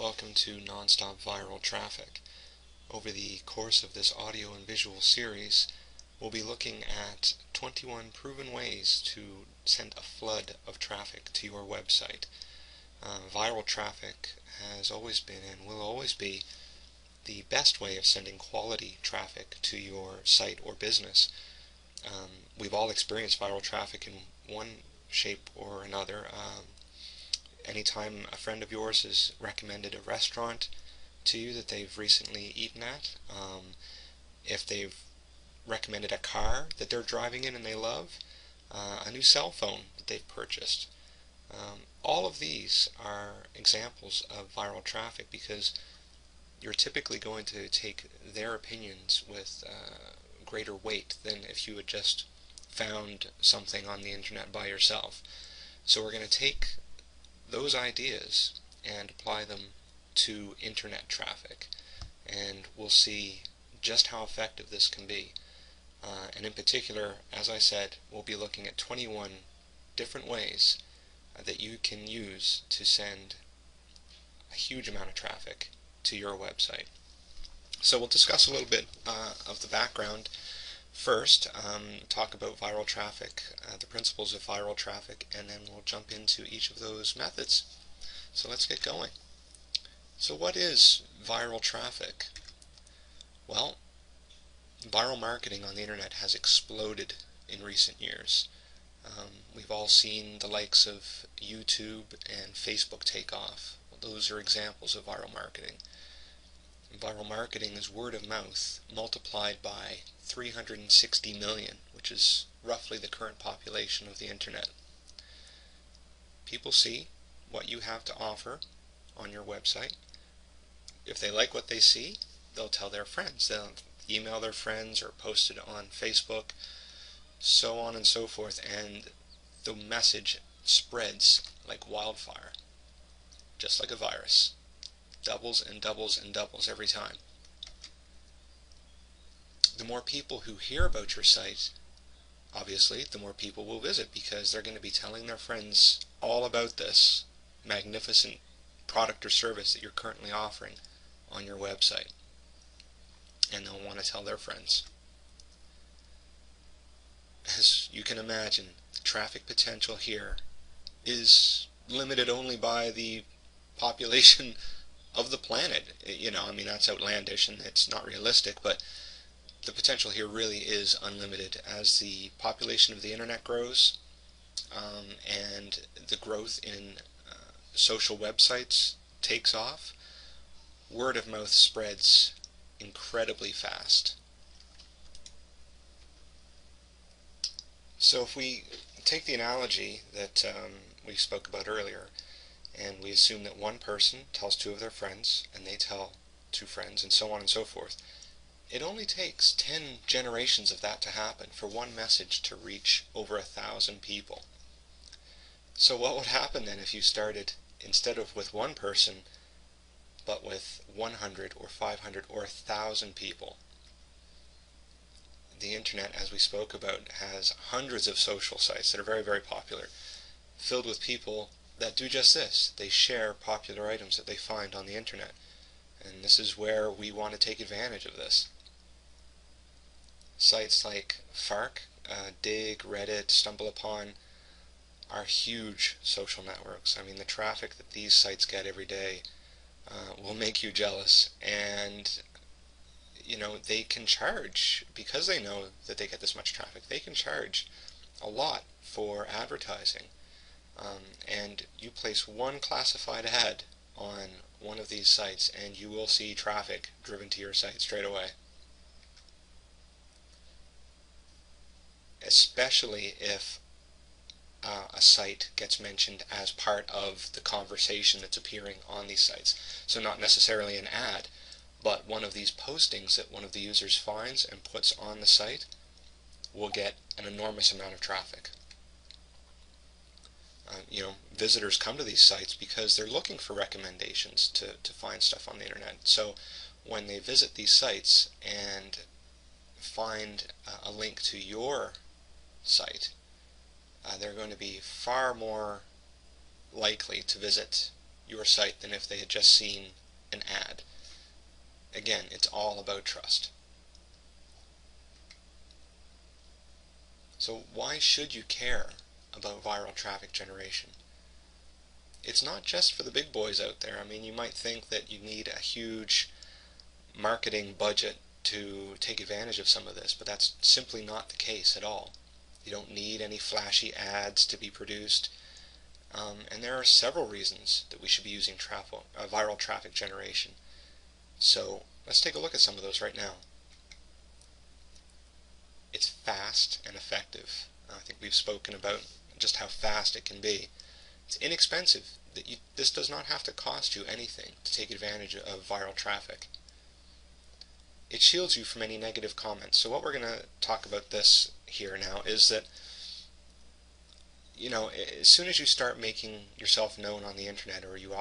Welcome to Nonstop Viral Traffic. Over the course of this audio and visual series, we'll be looking at 21 proven ways to send a flood of traffic to your website. Viral traffic has always been and will always be the best way of sending quality traffic to your site or business. We've all experienced viral traffic in one shape or another. Anytime a friend of yours has recommended a restaurant to you that they've recently eaten at, if they've recommended a car that they're driving in and they love, a new cell phone that they've purchased. All of these are examples of viral traffic because you're typically going to take their opinions with greater weight than if you had just found something on the internet by yourself. So we're going to take those ideas and apply them to internet traffic, and we'll see just how effective this can be. And in particular, as I said, we'll be looking at 21 different ways that you can use to send a huge amount of traffic to your website. So we'll discuss a little bit of the background first, talk about viral traffic, the principles of viral traffic, and then we'll jump into each of those methods. So let's get going. So what is viral traffic? Well, viral marketing on the internet has exploded in recent years. We've all seen the likes of YouTube and Facebook take off. Well, those are examples of viral marketing. Viral marketing is word of mouth multiplied by 360 million, which is roughly the current population of the internet. People see what you have to offer on your website. If they like what they see, they'll tell their friends. They'll email their friends or post it on Facebook, so on and so forth, and the message spreads like wildfire, just like a virus. Doubles and doubles and doubles every time. The more people who hear about your site, obviously, the more people will visit because they're going to be telling their friends all about this magnificent product or service that you're currently offering on your website. And they'll want to tell their friends. As you can imagine, the traffic potential here is limited only by the population of the planet. I mean, that's outlandish and it's not realistic, but the potential here really is unlimited. As the population of the internet grows, and the growth in social websites takes off, word of mouth spreads incredibly fast. So if we take the analogy that we spoke about earlier, and we assume that one person tells two of their friends, and they tell two friends, and so on and so forth. It only takes 10 generations of that to happen for one message to reach over 1,000 people. So what would happen then if you started, instead of with one person, but with 100 or 500 or 1,000 people? The internet, as we spoke about, has hundreds of social sites that are very, very popular, filled with people that do just this. They share popular items that they find on the internet. And this is where we want to take advantage of this. Sites like Fark, Dig, Reddit, StumbleUpon are huge social networks. I mean, the traffic that these sites get every day will make you jealous. And they can charge, because they know that they get this much traffic, they can charge a lot for advertising. And you place one classified ad on one of these sites and you will see traffic driven to your site straight away. Especially if a site gets mentioned as part of the conversation that's appearing on these sites. So not necessarily an ad, but one of these postings that one of the users finds and puts on the site will get an enormous amount of traffic. Visitors come to these sites because they're looking for recommendations to find stuff on the internet. So when they visit these sites and find a link to your site, they're going to be far more likely to visit your site than if they had just seen an ad. Again, it's all about trust. So why should you care about viral traffic generation? It's not just for the big boys out there. I mean, you might think that you need a huge marketing budget to take advantage of some of this, but that's simply not the case at all. You don't need any flashy ads to be produced, and there are several reasons that we should be using viral traffic generation. So let's take a look at some of those right now. It's fast and effective. I think we've spoken about just how fast it can be. It's inexpensive. This does not have to cost you anything to take advantage of viral traffic. It shields you from any negative comments. So what we're going to talk about this here now is that, you know, as soon as you start making yourself known on the internet, or you're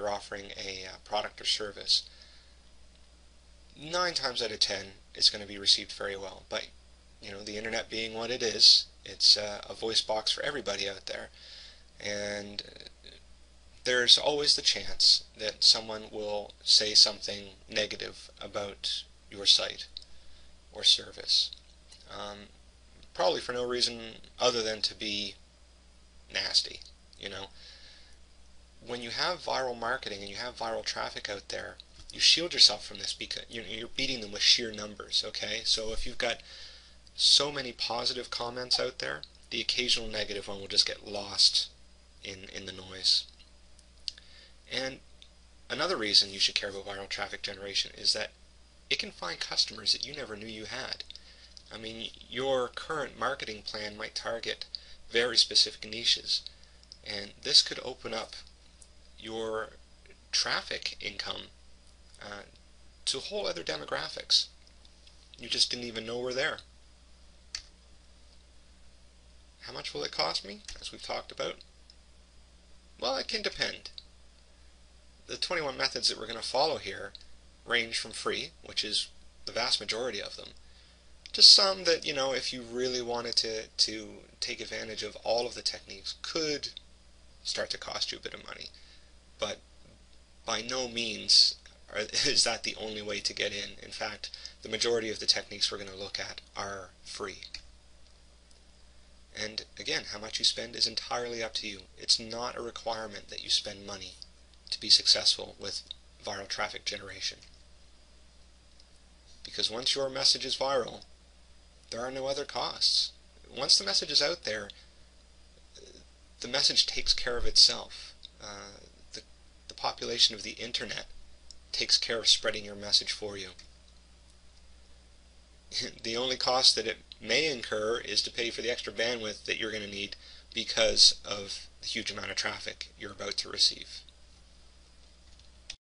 offering a product or service, 9 times out of 10 it's going to be received very well. But you know, the internet being what it is, it's a voice box for everybody out there, and there's always the chance that someone will say something negative about your site or service, probably for no reason other than to be nasty. You know, when you have viral marketing and you have viral traffic out there, you shield yourself from this because you're beating them with sheer numbers. Okay, so if you've got so many positive comments out there, the occasional negative one will just get lost in the noise. And another reason you should care about viral traffic generation is that it can find customers that you never knew you had. I mean, your current marketing plan might target very specific niches, and this could open up your traffic income to whole other demographics. You just didn't even know were there. How much will it cost me, as we've talked about? Well, it can depend. The 21 methods that we're going to follow here range from free, which is the vast majority of them, to some that, you know, if you really wanted to take advantage of all of the techniques, could start to cost you a bit of money. But by no means is that the only way to get in. In fact, the majority of the techniques we're going to look at are free. And again, how much you spend is entirely up to you. It's not a requirement that you spend money to be successful with viral traffic generation. Because once your message is viral, there are no other costs. Once the message is out there, the message takes care of itself. The population of the internet takes care of spreading your message for you. The only cost that it may incur is to pay for the extra bandwidth that you're going to need because of the huge amount of traffic you're about to receive.